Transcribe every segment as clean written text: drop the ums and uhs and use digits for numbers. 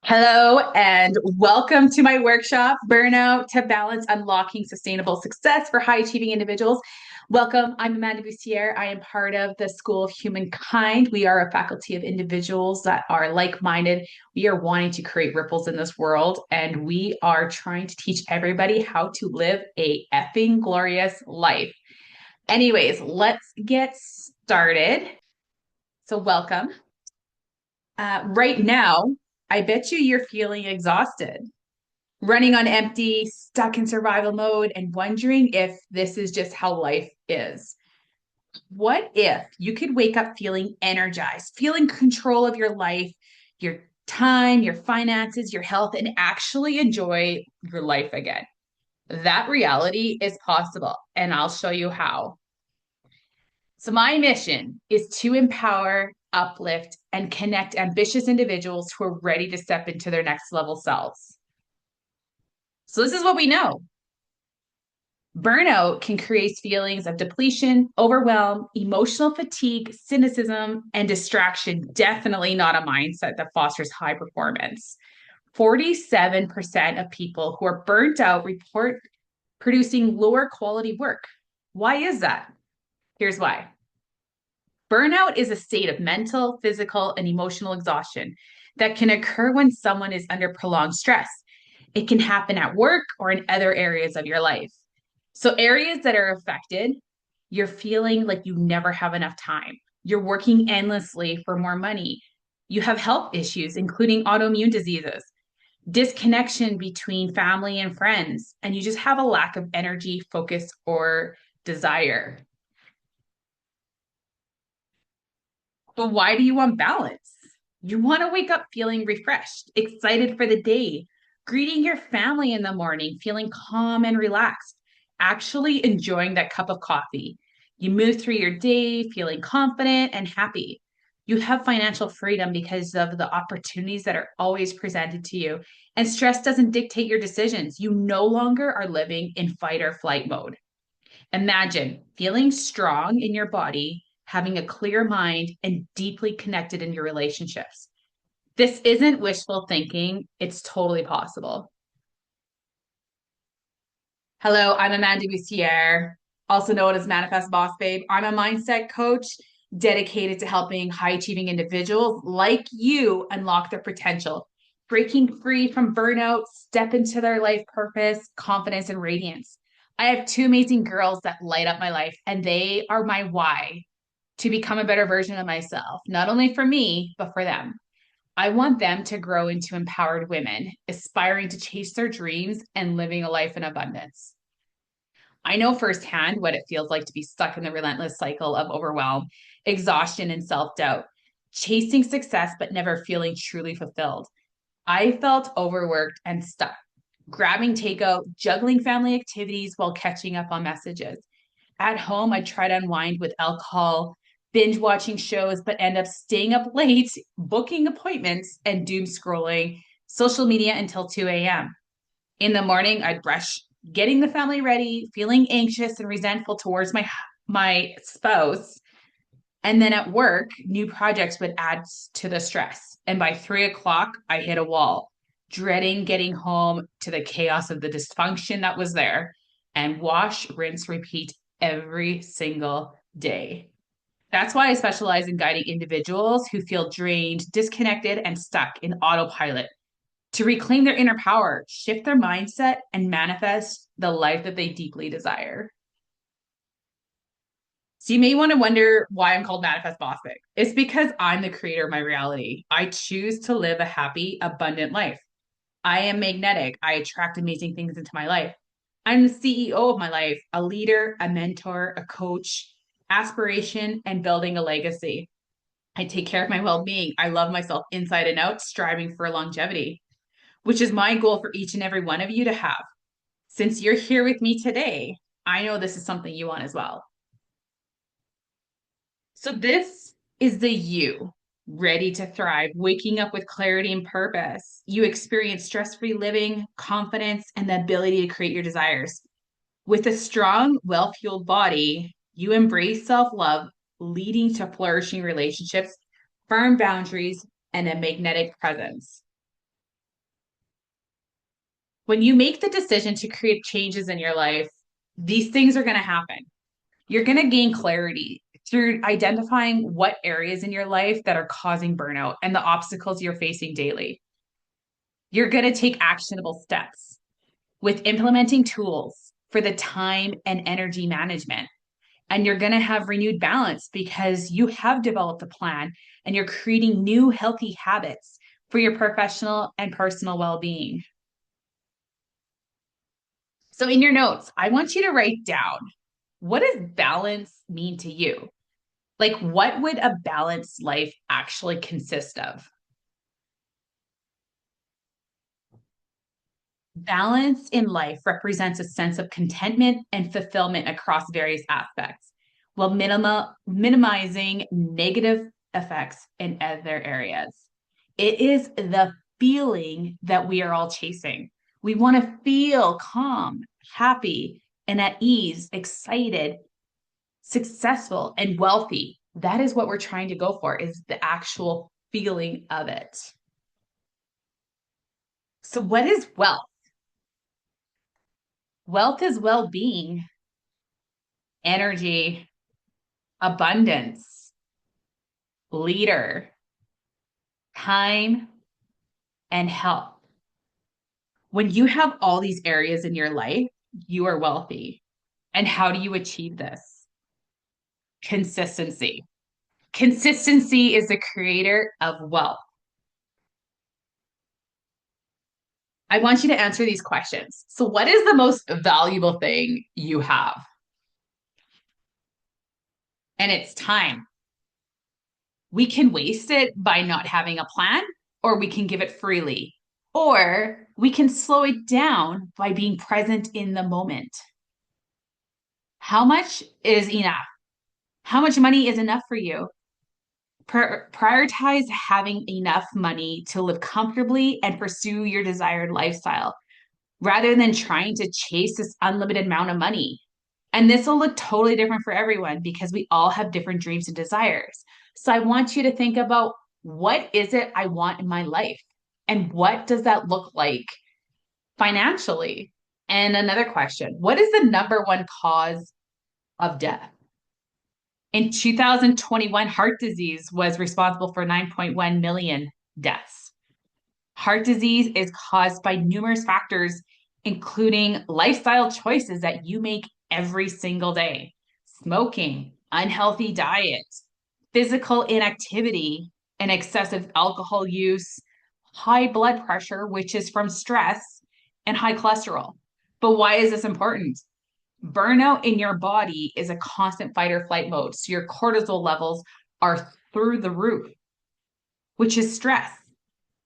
Hello and welcome to my workshop, Burnout to Balance Unlocking Sustainable Success for High Achieving Individuals. Welcome. I'm Amanda Bussiere. I am part of the School of Humankind. We are a faculty of individuals that are like minded. We are wanting to create ripples in this world, and we are trying to teach everybody how to live a effing glorious life. Anyways, let's get started. So, welcome. Right now, I bet you're feeling exhausted, running on empty, stuck in survival mode, and wondering if this is just how life is. What if you could wake up feeling energized, feeling control of your life, your time, your finances, your health, and actually enjoy your life again? That reality is possible, and I'll show you how. So, my mission is to empower, uplift, and connect ambitious individuals who are ready to step into their next level selves. So, this is what we know. Burnout can create feelings of depletion, overwhelm, emotional fatigue, cynicism, and distraction. Definitely not a mindset that fosters high performance. 47% of people who are burnt out report producing lower quality work. Why is that? Here's why. Burnout is a state of mental, physical, and emotional exhaustion that can occur when someone is under prolonged stress. It can happen at work or in other areas of your life. So, areas that are affected, you're feeling like you never have enough time. You're working endlessly for more money. You have health issues, including autoimmune diseases, disconnection between family and friends, and you just have a lack of energy, focus, or desire. But why do you want balance? You want to wake up feeling refreshed, excited for the day, greeting your family in the morning, feeling calm and relaxed, actually enjoying that cup of coffee. You move through your day feeling confident and happy. You have financial freedom because of the opportunities that are always presented to you. And stress doesn't dictate your decisions. You no longer are living in fight or flight mode. Imagine feeling strong in your body, having a clear mind, and deeply connected in your relationships. This isn't wishful thinking, it's totally possible. Hello, I'm Amanda Bussiere, also known as Manifest Boss Babe. I'm a mindset coach dedicated to helping high achieving individuals like you unlock their potential, breaking free from burnout, step into their life purpose, confidence, and radiance. I have two amazing girls that light up my life, and they are my why to become a better version of myself, not only for me, but for them. I want them to grow into empowered women, aspiring to chase their dreams and living a life in abundance. I know firsthand what it feels like to be stuck in the relentless cycle of overwhelm, exhaustion, and self doubt, chasing success but never feeling truly fulfilled. I felt overworked and stuck, grabbing takeout, juggling family activities while catching up on messages. At home, I try to unwind with alcohol, binge watching shows, but end up staying up late, booking appointments, and doom scrolling social media until 2 a.m. In the morning, I'd brush getting the family ready, feeling anxious and resentful towards my spouse. And then at work, new projects would add to the stress. And by 3 o'clock, I hit a wall, dreading getting home to the chaos of the dysfunction that was there and wash, rinse, repeat every single day. That's why I specialize in guiding individuals who feel drained, disconnected, and stuck in autopilot to reclaim their inner power, shift their mindset, and manifest the life that they deeply desire. So you may want to wonder why I'm called Manifest Boss Babe. It's because I'm the creator of my reality. I choose to live a happy, abundant life. I am magnetic. I attract amazing things into my life. I'm the CEO of my life, a leader, a mentor, a coach, aspiration, and building a legacy. I take care of my well being. I love myself inside and out, striving for longevity, which is my goal for each and every one of you to have. Since you're here with me today, I know this is something you want as well. So, this is the you ready to thrive, waking up with clarity and purpose. You experience stress free living, confidence, and the ability to create your desires. With a strong, well fueled body, you embrace self love, leading to flourishing relationships, firm boundaries, and a magnetic presence. When you make the decision to create changes in your life, these things are going to happen. You're going to gain clarity through identifying what areas in your life that are causing burnout and the obstacles you're facing daily. You're going to take actionable steps with implementing tools for the time and energy management. And you're going to have renewed balance because you have developed a plan and you're creating new healthy habits for your professional and personal well being. So, in your notes, I want you to write down, what does balance mean to you? Like, what would a balanced life actually consist of? Balance in life represents a sense of contentment and fulfillment across various aspects, while minimizing negative effects in other areas. It is the feeling that we are all chasing. We want to feel calm, happy, and at ease, excited, successful, and wealthy. That is what we're trying to go for, is the actual feeling of it. So, what is wealth? Wealth is well being, energy, abundance, leader, time, and health. When you have all these areas in your life, you are wealthy. And how do you achieve this? Consistency. Consistency is the creator of wealth. I want you to answer these questions. So, what is the most valuable thing you have? And it's time. We can waste it by not having a plan, or we can give it freely, or we can slow it down by being present in the moment. How much is enough? How much money is enough for you? Prioritize having enough money to live comfortably and pursue your desired lifestyle rather than trying to chase this unlimited amount of money. And this will look totally different for everyone because we all have different dreams and desires. So I want you to think about, what is it I want in my life? And what does that look like financially? And another question, what is the number one cause of death? In 2021, heart disease was responsible for 9.1 million deaths. Heart disease is caused by numerous factors, including lifestyle choices that you make every single day: smoking, unhealthy diet, physical inactivity, and excessive alcohol use, high blood pressure, which is from stress, and high cholesterol. But why is this important? Burnout in your body is a constant fight or flight mode. So your cortisol levels are through the roof, which is stress.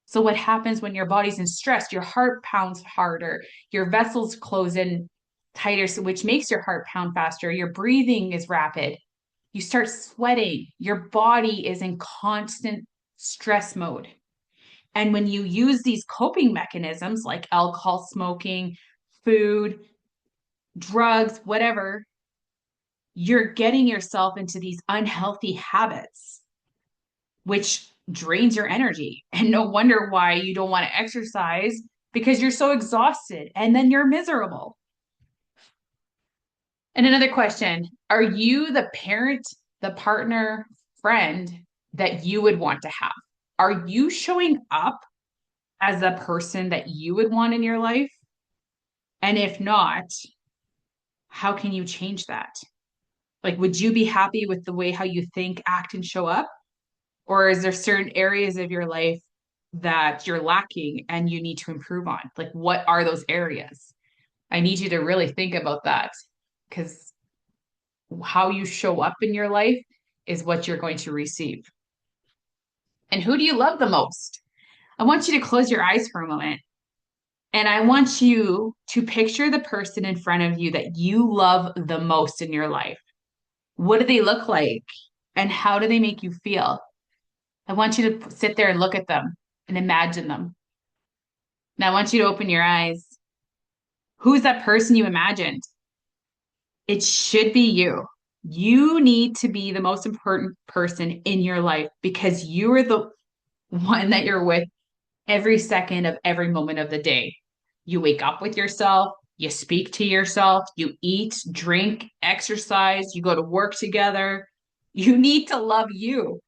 So what happens when your body's in stress? Your heart pounds harder, your vessels close in tighter, which makes your heart pound faster. Your breathing is rapid. You start sweating. Your body is in constant stress mode. And when you use these coping mechanisms like alcohol, smoking, food, drugs, whatever, you're getting yourself into these unhealthy habits, which drains your energy. And no wonder why you don't want to exercise, because you're so exhausted and then you're miserable. And another question, are you the parent, the partner, friend that you would want to have? Are you showing up as a person that you would want in your life? And if not, how can you change that? Like, would you be happy with the way how you think, act, and show up? Or is there certain areas of your life that you're lacking and you need to improve on? Like, what are those areas? I need you to really think about that, because how you show up in your life is what you're going to receive. And who do you love the most? I want you to close your eyes for a moment. And I want you to picture the person in front of you that you love the most in your life. What do they look like? And how do they make you feel? I want you to sit there and look at them and imagine them. Now I want you to open your eyes. Who's that person you imagined? It should be you. You need to be the most important person in your life because you are the one that you're with every second of every moment of the day. You wake up with yourself, you speak to yourself, you eat, drink, exercise, you go to work together. You need to love you.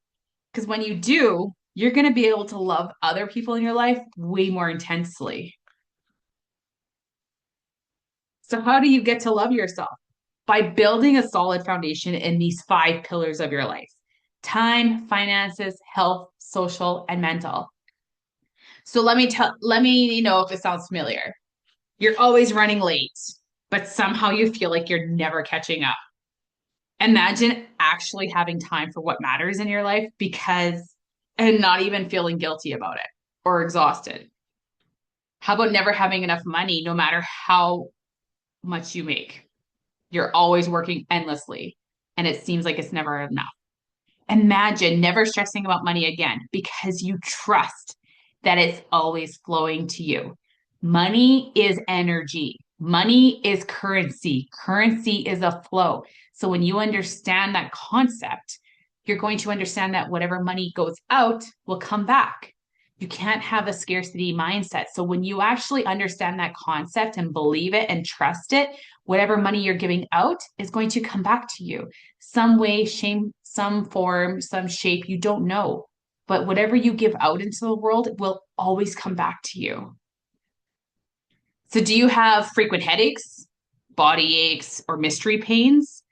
Because when you do, you're going to be able to love other people in your life way more intensely. So, how do you get to love yourself? By building a solid foundation in these five pillars of your life: time, finances, health, social, and mental. So, let me know if it sounds familiar. You're always running late, but somehow you feel like you're never catching up. Imagine actually having time for what matters in your life and not even feeling guilty about it or exhausted. How about never having enough money no matter how much you make? You're always working endlessly and it seems like it's never enough. Imagine never stressing about money again because you trust that it's always flowing to you. Money is energy. Money is currency. Currency is a flow. So when you understand that concept, you're going to understand that whatever money goes out will come back. You can't have a scarcity mindset. So when you actually understand that concept and believe it and trust it, whatever money you're giving out is going to come back to you some way, some form, some shape, you don't know. But whatever you give out into the world will always come back to you. So, do you have frequent headaches, body aches, or mystery pains?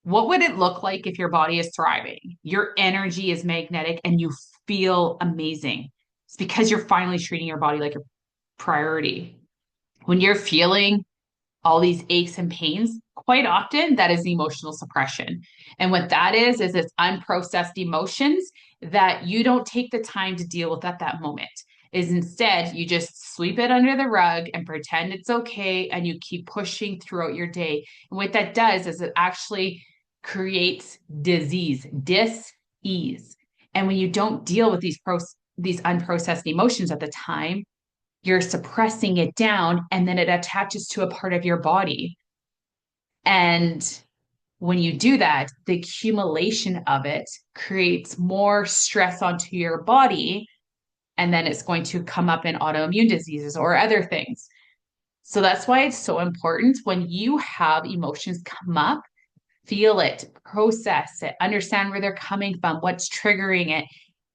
What would it look like if your body is thriving? Your energy is magnetic and you feel amazing. It's because you're finally treating your body like a priority. When you're feeling all these aches and pains, quite often that is emotional suppression. And what that is it's unprocessed emotions that you don't take the time to deal with at that moment. Is instead you just sweep it under the rug and pretend it's okay and you keep pushing throughout your day. And what that does is it actually creates disease, dis-ease. And when you don't deal with these unprocessed emotions at the time, you're suppressing it down and then it attaches to a part of your body. And when you do that, the accumulation of it creates more stress onto your body. And then it's going to come up in autoimmune diseases or other things. So that's why it's so important when you have emotions come up, feel it, process it, understand where they're coming from, what's triggering it,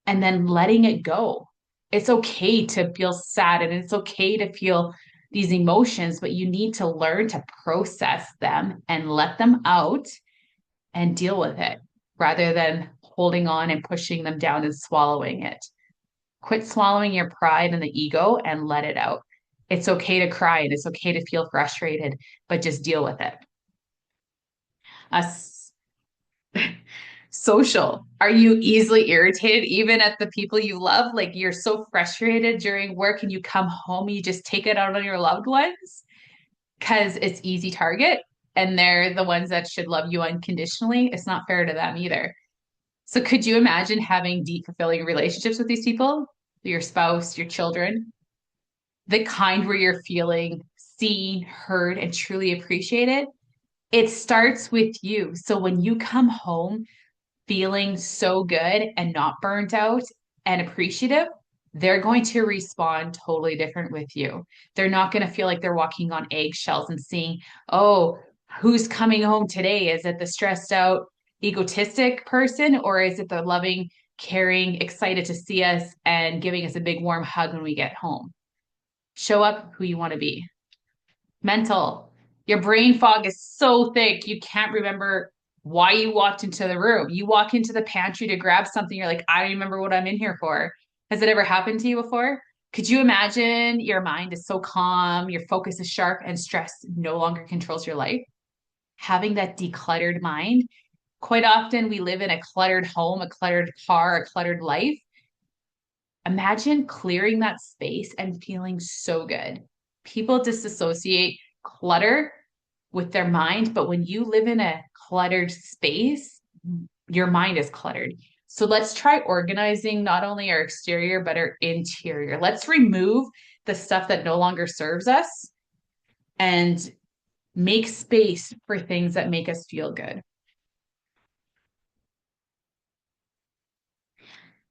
and then letting it go. It's okay to feel sad and it's okay to feel these emotions, but you need to learn to process them and let them out and deal with it rather than holding on and pushing them down and swallowing it. Quit swallowing your pride and the ego and let it out. It's okay to cry and it's okay to feel frustrated, but just deal with it. Uh, Social. Are you easily irritated even at the people you love? Like you're so frustrated during work and you come home, you just take it out on your loved ones because it's easy target and they're the ones that should love you unconditionally. It's not fair to them either. So could you imagine having deep, fulfilling relationships with these people, your spouse, your children, the kind where you're feeling seen, heard, and truly appreciated? It starts with you. So when you come home, feeling so good and not burnt out and appreciative, they're going to respond totally different with you. They're not going to feel like they're walking on eggshells and seeing, oh, who's coming home today? Is it the stressed out, egotistic person, or is it the loving, caring, excited to see us and giving us a big warm hug when we get home? Show up who you want to be. Mental. Your brain fog is so thick, you can't remember why you walked into the room. You walk into the pantry to grab something, you're like, I don't remember what I'm in here for. Has it ever happened to you before? Could you imagine your mind is so calm, your focus is sharp, and stress no longer controls your life? Having that decluttered mind. Quite often, we live in a cluttered home, a cluttered car, a cluttered life. Imagine clearing that space and feeling so good. People disassociate clutter with their mind, but when you live in a cluttered space, your mind is cluttered. So let's try organizing not only our exterior, but our interior. Let's remove the stuff that no longer serves us and make space for things that make us feel good.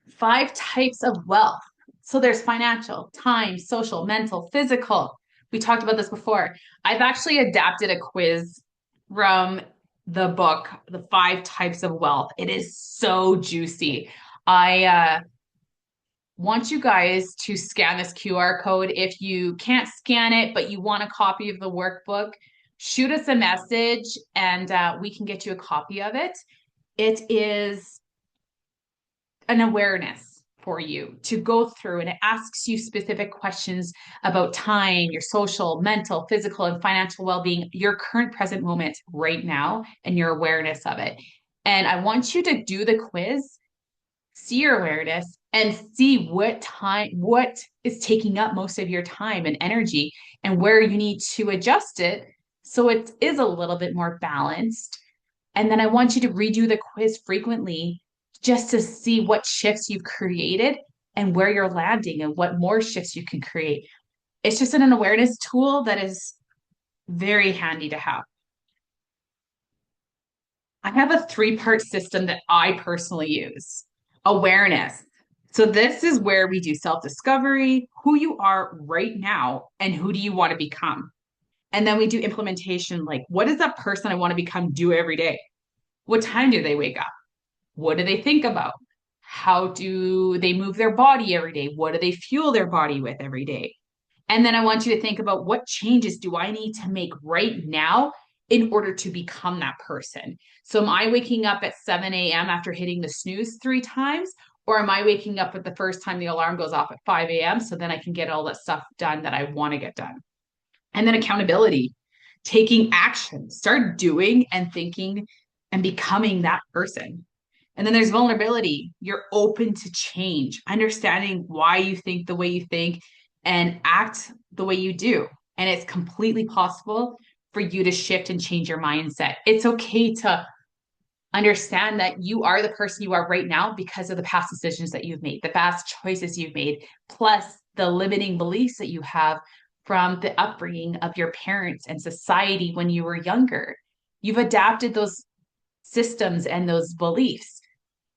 5 types of wealth. So there's financial, time, social, mental, physical. We talked about this before. I've actually adapted a quiz from the book, The Five Types of Wealth. It is so juicy. I want you guys to scan this QR code. If you can't scan it, but you want a copy of the workbook, shoot us a message and we can get you a copy of it. It is an awareness for you to go through, and it asks you specific questions about time, your social, mental, physical, and financial well-being, your current present moment right now, and your awareness of it. And I want you to do the quiz, see your awareness, and see what is taking up most of your time and energy, and where you need to adjust it so it is a little bit more balanced. And then I want you to redo the quiz frequently just to see what shifts you've created and where you're landing and what more shifts you can create. It's just an awareness tool that is very handy to have. I have a three-part system that I personally use. Awareness. So this is where we do self-discovery, who you are right now, and who do you want to become. And then we do implementation, like what does that person I want to become do every day? What time do they wake up? What do they think about? How do they move their body every day? What do they fuel their body with every day? And then I want you to think about what changes do I need to make right now in order to become that person? So, am I waking up at 7 a.m. after hitting the snooze 3 times? Or am I waking up at the first time the alarm goes off at 5 a.m. so then I can get all that stuff done that I want to get done? And then accountability, taking action, start doing and thinking and becoming that person. And then there's vulnerability. You're open to change, understanding why you think the way you think and act the way you do. And it's completely possible for you to shift and change your mindset. It's okay to understand that you are the person you are right now because of the past decisions that you've made, the past choices you've made, plus the limiting beliefs that you have from the upbringing of your parents and society when you were younger. You've adapted those systems and those beliefs.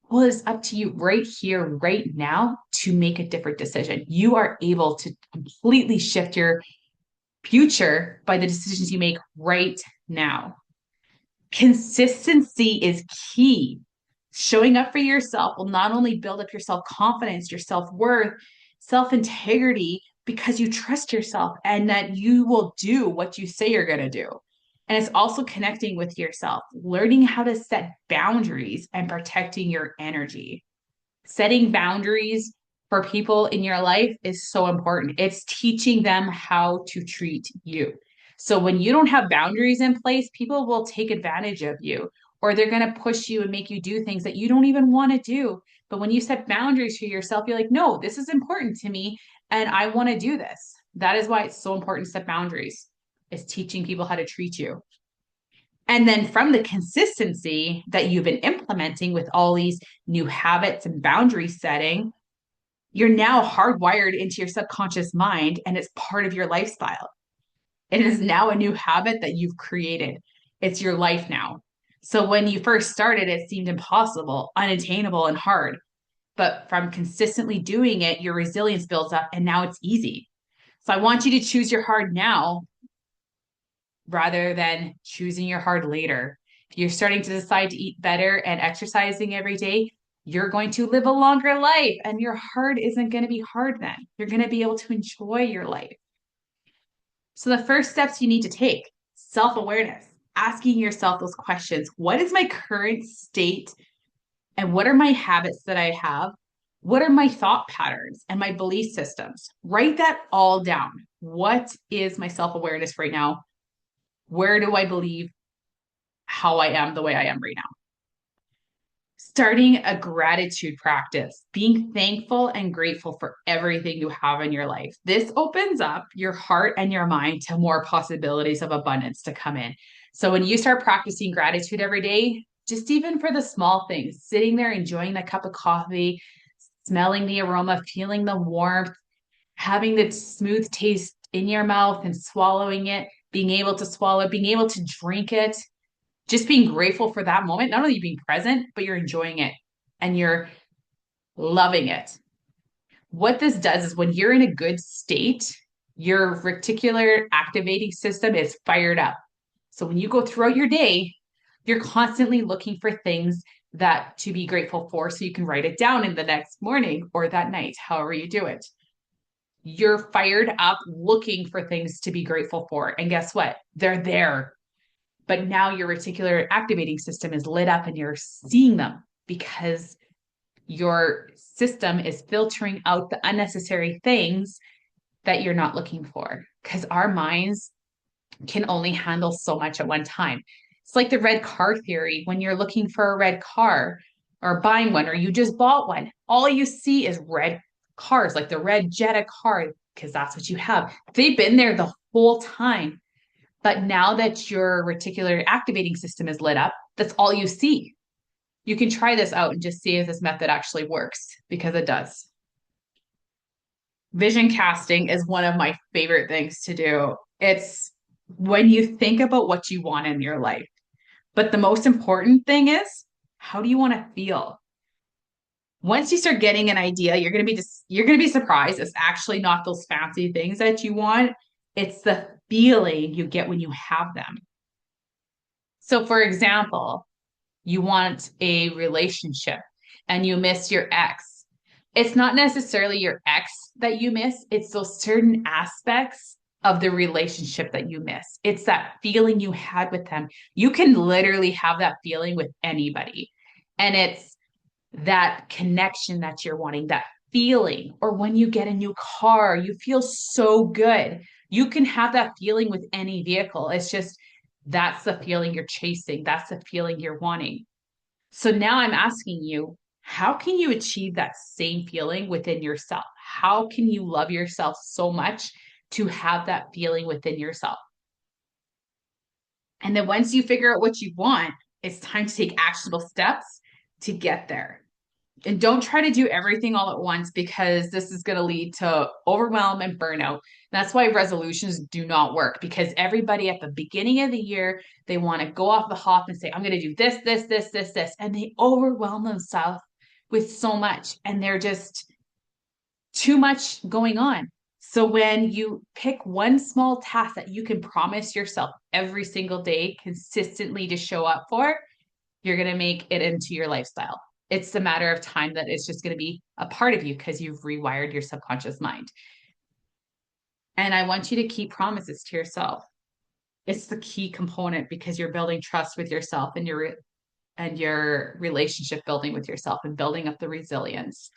Well, it's up to you right here, right now, to make a different decision. You are able to completely shift your future by the decisions you make right now. Consistency is key. Showing up for yourself will not only build up your self confidence, your self worth, self integrity, because you trust yourself and that you will do what you say you're going to do. And it's also connecting with yourself, learning how to set boundaries and protecting your energy. Setting boundaries for people in your life is so important. It's teaching them how to treat you. So when you don't have boundaries in place, people will take advantage of you, or they're going to push you and make you do things that you don't even want to do. But when you set boundaries for yourself, you're like, no, this is important to me and I want to do this. That is why it's so important to set boundaries. It's teaching people how to treat you. And then from the consistency that you've been implementing with all these new habits and boundary setting, you're now hardwired into your subconscious mind and it's part of your lifestyle. It is now a new habit that you've created. It's your life now. So when you first started, it seemed impossible, unattainable, and hard. But from consistently doing it, your resilience builds up and now it's easy. So I want you to choose your hard now rather than choosing your hard later. If you're starting to decide to eat better and exercising every day, you're going to live a longer life and your hard isn't going to be hard then. You're going to be able to enjoy your life. So the first steps you need to take, self-awareness, asking yourself those questions. What is my current state and what are my habits that I have? What are my thought patterns and my belief systems? Write that all down. What is my self-awareness right now? Where do I believe how I am the way I am right now? Starting a gratitude practice, being thankful and grateful for everything you have in your life. This opens up your heart and your mind to more possibilities of abundance to come in. So when you start practicing gratitude every day, just even for the small things, sitting there enjoying that cup of coffee, smelling the aroma, feeling the warmth, having the smooth taste in your mouth and swallowing it, being able to swallow it, being able to drink it, just being grateful for that moment, not only being present, but you're enjoying it and you're loving it. What this does is when you're in a good state, your reticular activating system is fired up. So when you go throughout your day, you're constantly looking for things that to be grateful for so you can write it down in the next morning or that night, however you do it. You're fired up looking for things to be grateful for. And guess what? They're there. But now your reticular activating system is lit up and you're seeing them because your system is filtering out the unnecessary things that you're not looking for because our minds can only handle so much at one time. It's like the red car theory. When you're looking for a red car or buying one, or you just bought one, all you see is red cars, like the red Jetta car, because that's what you have. They've been there the whole time. But now that your reticular activating system is lit up, that's all you see. You can try this out and just see if this method actually works because it does. Vision casting is one of my favorite things to do. It's when you think about what you want in your life. But the most important thing is, how do you want to feel? Once you start getting an idea, you're going to be surprised. It's actually not those fancy things that you want. It's the feeling you get when you have them. So for example, you want a relationship and you miss your ex. It's not necessarily your ex that you miss, it's those certain aspects of the relationship that you miss. It's that feeling you had with them. You can literally have that feeling with anybody. And it's that connection that you're wanting, that feeling. Or when you get a new car, you feel so good. You can have that feeling with any vehicle. It's just that's the feeling you're chasing, that's the feeling you're wanting. So now I'm asking you, how can you achieve that same feeling within yourself? How can you love yourself so much to have that feeling within yourself? And then once you figure out what you want, it's time to take actionable steps to get there. And don't try to do everything all at once because this is going to lead to overwhelm and burnout. That's why resolutions do not work because everybody at the beginning of the year, they want to go off the hop and say, I'm going to do this, this, this, this, this. And they overwhelm themselves with so much and they're just too much going on. So when you pick one small task that you can promise yourself every single day consistently to show up for, you're going to make it into your lifestyle. It's a matter of time that it's just going to be a part of you because you've rewired your subconscious mind. And I want you to keep promises to yourself. It's the key component because you're building trust with yourself and your relationship building with yourself and building up the resilience.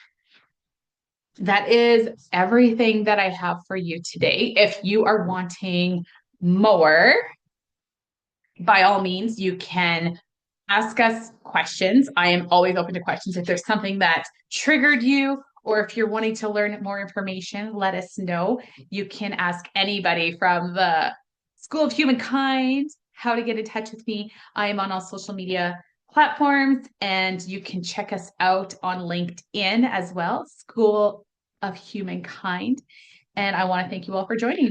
That is everything that I have for you today. If you are wanting more, by all means, you can ask us questions. I am always open to questions. If there's something that triggered you, or if you're wanting to learn more information, let us know. You can ask anybody from the School of Humankind how to get in touch with me. I am on all social media platforms, and you can check us out on LinkedIn as well, School of Humankind. And I want to thank you all for joining me.